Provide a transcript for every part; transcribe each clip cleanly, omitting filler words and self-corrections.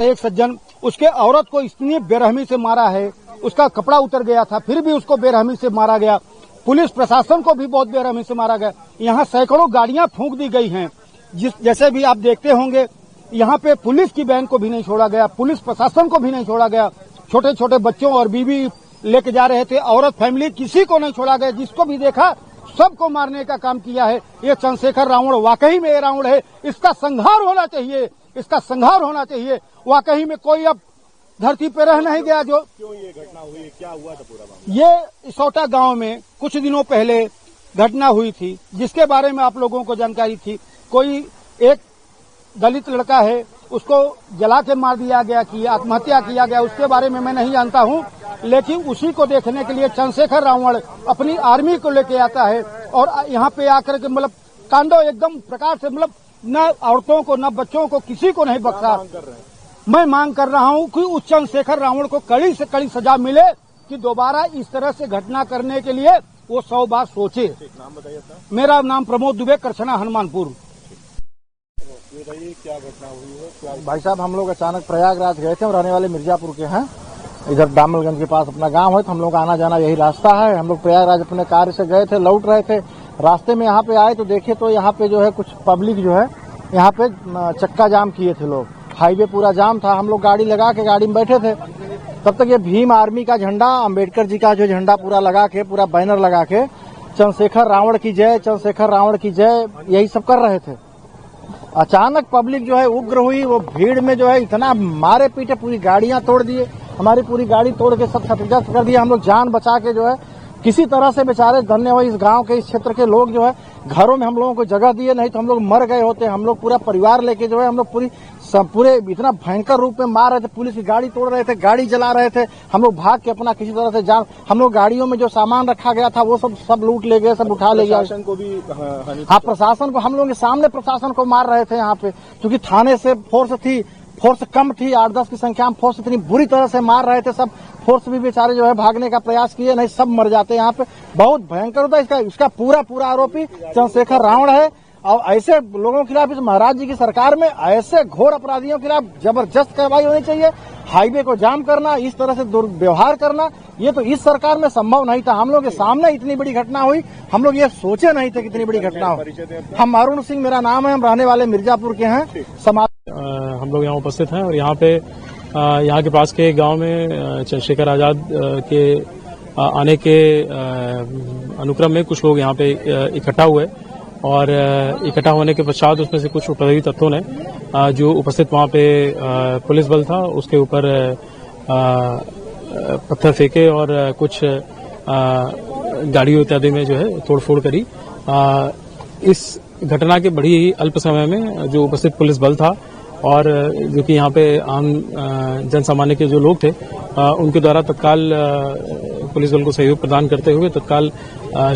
एक सज्जन उसके औरत को इतनी बेरहमी से मारा है, उसका कपड़ा उतर गया था फिर भी उसको बेरहमी से मारा गया। पुलिस प्रशासन को भी बहुत बेरहमी से मारा गया। यहाँ सैकड़ों गाड़ियां फूंक दी गई हैं। जैसे भी आप देखते होंगे यहाँ पे पुलिस की वैन को भी नहीं छोड़ा गया, पुलिस प्रशासन को भी नहीं छोड़ा गया। छोटे छोटे बच्चों और बीवी लेके जा रहे थे, औरत फैमिली किसी को नहीं छोड़ा गया। जिसको भी देखा सबको मारने का काम किया है। ये चंद्रशेखर रावण वाकई में ये रावण है, इसका संहार होना चाहिए, इसका संहार होना चाहिए। वाकई में कोई अब धरती पे रह नहीं गया। जो क्यों ये घटना हुई, क्या हुआ था पूरा मामला? ये इसौटा गांव में कुछ दिनों पहले घटना हुई थी, जिसके बारे में आप लोगों को जानकारी थी। कोई एक दलित लड़का है, उसको जला के मार दिया गया कि आत्महत्या किया गया, उसके बारे में मैं नहीं जानता हूं। लेकिन उसी को देखने के लिए चंद्रशेखर रावण अपनी आर्मी को लेके आता है और यहाँ पे आकर के मतलब तांडव एकदम प्रकार से, मतलब न औरतों को न बच्चों को किसी को नहीं बख्शा। मैं मांग कर रहा हूं कि उस चंद्रशेखर रावण को कड़ी से कड़ी सजा मिले कि दोबारा इस तरह से घटना करने के लिए वो 100 बार सोचे। नाम बताइए सर। मेरा नाम प्रमोद दुबे, करछना हनुमानपुर। बताइए क्या घटना हुई है, क्या? भाई साहब, हम लोग अचानक प्रयागराज गए थे। हम रहने वाले मिर्जापुर के हैं, इधर दामलगंज के पास अपना गांव है, तो हम लोग आना जाना यही रास्ता है। हम लोग प्रयागराज अपने कार से गए थे, लौट रहे थे। रास्ते में यहाँ पे आए तो देखे तो यहाँ पे जो है कुछ पब्लिक जो है यहाँ पे चक्का जाम किए थे लोग। हाईवे पूरा जाम था। हम लोग गाड़ी लगा के गाड़ी में बैठे थे, तब तक ये भीम आर्मी का झंडा, अम्बेडकर जी का जो झंडा पूरा लगा के, पूरा बैनर लगा के चंद्रशेखर रावण की जय, चंद्रशेखर रावण की जय, यही सब कर रहे थे। अचानक पब्लिक जो है उग्र हुई। वो भीड़ में जो है इतना मारे पीटे, पूरी गाड़ियां तोड़ दिए, हमारी पूरी गाड़ी तोड़ के सब क्षतिग्रस्त कर दिया। हम लोग जान बचा के जो है किसी तरह से बेचारे धन्य हुए। इस गांव के, इस क्षेत्र के लोग जो है घरों में हम लोगों को जगह दिए, नहीं तो हम लोग मर गए होते। हम लोग पूरा परिवार लेके जो है हम लोग पूरे इतना भयंकर रूप में मार रहे थे। पुलिस की गाड़ी तोड़ रहे थे, गाड़ी जला रहे थे। हम लोग भाग के अपना किसी तरह से जान, हम लोग गाड़ियों में जो सामान रखा गया था वो सब लूट ले गए, सब उठा ले गया। प्रशासन को भी हाँ, प्रशासन को, हम लोग के सामने प्रशासन को मार रहे थे यहाँ पे, क्योंकि थाने से फोर्स कम थी, 8-10 की संख्या में फोर्स इतनी बुरी तरह से मार रहे थे। सब फोर्स भी बेचारे जो है भागने का प्रयास किए, नहीं सब मर जाते यहाँ पे। बहुत भयंकर होता है। इसका पूरा आरोपी चंद्रशेखर रावण है। और ऐसे लोगों के खिलाफ, इस महाराज जी की सरकार में ऐसे घोर अपराधियों के खिलाफ जबरदस्त कार्रवाई होनी चाहिए। हाईवे को जाम करना, इस तरह से दुर्व्यवहार करना, ये तो इस सरकार में संभव नहीं था। हम लोग के सामने इतनी बड़ी घटना हुई, हम लोग ये सोचे नहीं थे कि इतनी बड़ी घटना हो। हम अरुण सिंह मेरा नाम है, हम रहने वाले मिर्जापुर के हैं। हम लोग यहाँ उपस्थित हैं और यहाँ पे यहाँ के पास के गांव में चंद्रशेखर आजाद के आने के अनुक्रम में कुछ लोग यहाँ पे इकट्ठा हुए और इकट्ठा होने के पश्चात उसमें से कुछ उपद्रवी तत्वों ने जो उपस्थित वहाँ पे पुलिस बल था उसके ऊपर पत्थर फेंके और कुछ गाड़ियों इत्यादि में जो है तोड़फोड़ करी। इस घटना के बड़ी ही अल्प समय में जो उपस्थित पुलिस बल था और जो कि यहाँ पे आम जन सामान्य के जो लोग थे उनके द्वारा तत्काल पुलिस बल को सहयोग प्रदान करते हुए तत्काल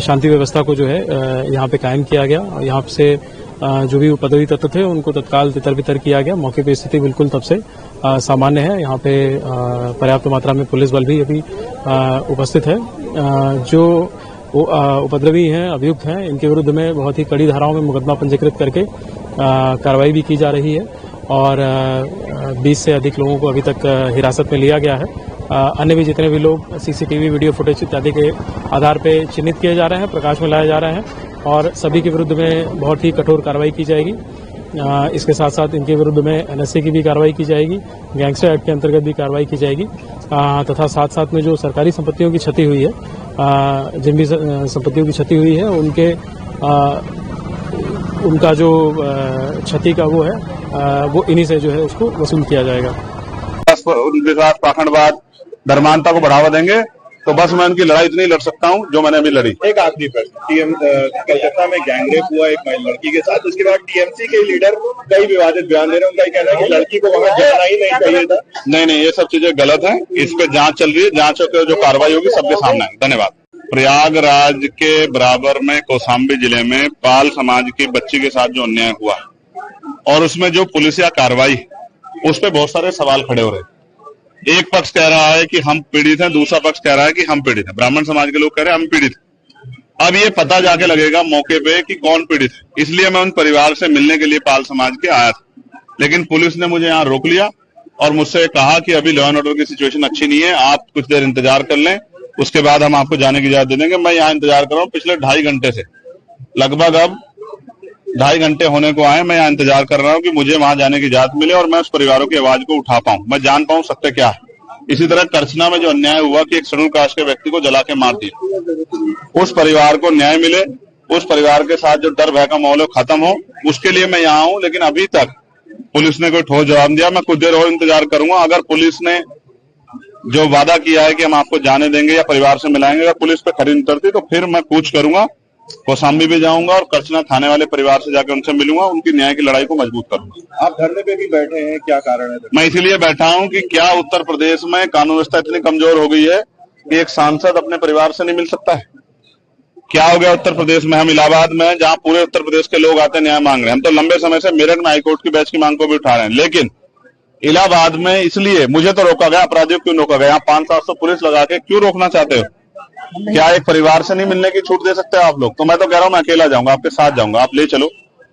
शांति व्यवस्था को जो है यहाँ पे कायम किया गया। और यहाँ से जो भी उपद्रवी तत्व थे उनको तत्काल तितर बितर किया गया। मौके पे स्थिति बिल्कुल तब से सामान्य है। यहाँ पे पर्याप्त मात्रा में पुलिस बल भी अभी उपस्थित है। जो उपद्रवी हैं, अभियुक्त हैं, इनके विरुद्ध में बहुत ही कड़ी धाराओं में मुकदमा पंजीकृत करके कार्रवाई भी की जा रही है और 20 से अधिक लोगों को अभी तक हिरासत में लिया गया है। अन्य भी जितने भी लोग सीसीटीवी वीडियो फुटेज इत्यादि के आधार पे चिन्हित किए जा रहे हैं, प्रकाश में लाए जा रहे हैं और सभी के विरुद्ध में बहुत ही कठोर कार्रवाई की जाएगी। इसके साथ साथ इनके विरुद्ध में एनएसए की भी कार्रवाई की जाएगी, गैंगस्टर एक्ट के अंतर्गत भी कार्रवाई की जाएगी तथा साथ साथ में जो सरकारी संपत्तियों की क्षति हुई है, जिन भी संपत्तियों की क्षति हुई है उनका जो क्षति का वो है वो इन्हीं से जो है उसको वसूल किया जाएगा। विकास, पाखंडवाद, धर्मांधता को बढ़ावा देंगे तो बस मैं उनकी लड़ाई इतनी लड़ सकता हूं जो मैंने अभी लड़ी। एक आखिरी प्रश्न, कलकत्ता में गैंगरेप हुआ एक लड़की के साथ, उसके बाद टीएमसी के लीडर कई विवादित बयान दे रहे हैं। उनका कहना है कि लड़की को वहां जाना ही नहीं चाहिए था। नहीं, ये सब चीजें गलत हैं। इस पे जांच चल रही है, जांच होकर जो कार्रवाई होगी सबके सामने है। धन्यवाद। प्रयागराज के बराबर में कौशाम्बी जिले में पाल समाज की बच्ची के साथ जो अन्याय हुआ और उसमें जो पुलिसिया कार्रवाई, उस पर बहुत सारे सवाल खड़े हो रहे हैं। एक पक्ष कह रहा है कि हम पीड़ित हैं, दूसरा पक्ष कह रहा है कि हम पीड़ित हैं। ब्राह्मण समाज के लोग कह रहे हैं हम पीड़ित हैं। अब ये पता जाके लगेगा मौके पे कि कौन पीड़ित है। इसलिए मैं उन परिवार से मिलने के लिए पाल समाज के आया था, लेकिन पुलिस ने मुझे यहाँ रोक लिया और मुझसे कहा कि अभी लॉ एंड ऑर्डर की सिचुएशन अच्छी नहीं है, आप कुछ देर इंतजार कर लें, उसके बाद हम आपको जाने की इजाजत दे देंगे। मैं यहाँ इंतजार कर रहा हूँ पिछले 2.5 घंटे से, लगभग अब 2.5 घंटे होने को आए। मैं यहाँ इंतजार कर रहा हूँ कि मुझे वहां जाने की इजाजत मिले और मैं उस परिवारों की आवाज को उठा पाऊं, मैं जान पाऊं सत्य क्या है। इसी तरह करछना में जो अन्याय हुआ कि एक शेड्यूल कास्ट के व्यक्ति को जला के मार दिया, उस परिवार को न्याय मिले, उस परिवार के साथ जो डर भय का माहौल है खत्म हो, उसके लिए मैं यहाँ हूँ। लेकिन अभी तक पुलिस ने कोई ठोस जवाब नहीं दिया। मैं कुछ देर और इंतजार करूंगा। अगर पुलिस ने जो वादा किया है कि हम आपको जाने देंगे या परिवार से मिलाएंगे, अगर पुलिस पे खरी उतरती तो फिर मैं कूच करूंगा, कौशाम्बी भी जाऊंगा और करछना थाने वाले परिवार से जाकर उनसे मिलूंगा, उनकी न्याय की लड़ाई को मजबूत करूंगा। आप धरने पे भी बैठे हैं, क्या कारण है? मैं इसीलिए बैठा हूं कि क्या उत्तर प्रदेश में कानून व्यवस्था इतनी कमजोर हो गई है कि एक सांसद अपने परिवार से नहीं मिल सकता है? क्या हो गया उत्तर प्रदेश में? हम इलाहाबाद में, जहां पूरे उत्तर प्रदेश के लोग आते न्याय मांग रहे हैं, हम तो लंबे समय से मेरठ में हाईकोर्ट की बेंच की मांग को भी उठा रहे हैं, लेकिन इलाहाबाद में इसलिए मुझे तो रोका गया। अपराधियों क्यों रोका गया? 500-700 पुलिस लगा के क्यों रोकना चाहते हो? क्या एक परिवार से नहीं मिलने की छूट दे सकते हो आप लोग? तो मैं तो कह रहा हूं मैं अकेला जाऊंगा, आपके साथ जाऊंगा, आप ले चलो,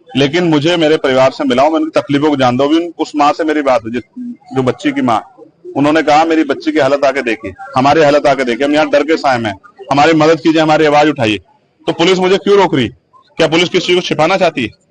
लेकिन मुझे मेरे परिवार से मिलाओ, मैं उनकी तकलीफों को जान दो। अभी उस माँ से मेरी बात हुई जो बच्ची की माँ, उन्होंने कहा मेरी बच्ची की हालत आके देखिए, हमारी हालत आके देखिए, हम यहाँ डर के साए में, हमारी मदद कीजिए, हमारी आवाज उठाइए। तो पुलिस मुझे क्यों रोक रही? क्या पुलिस किसी को छिपाना चाहती है?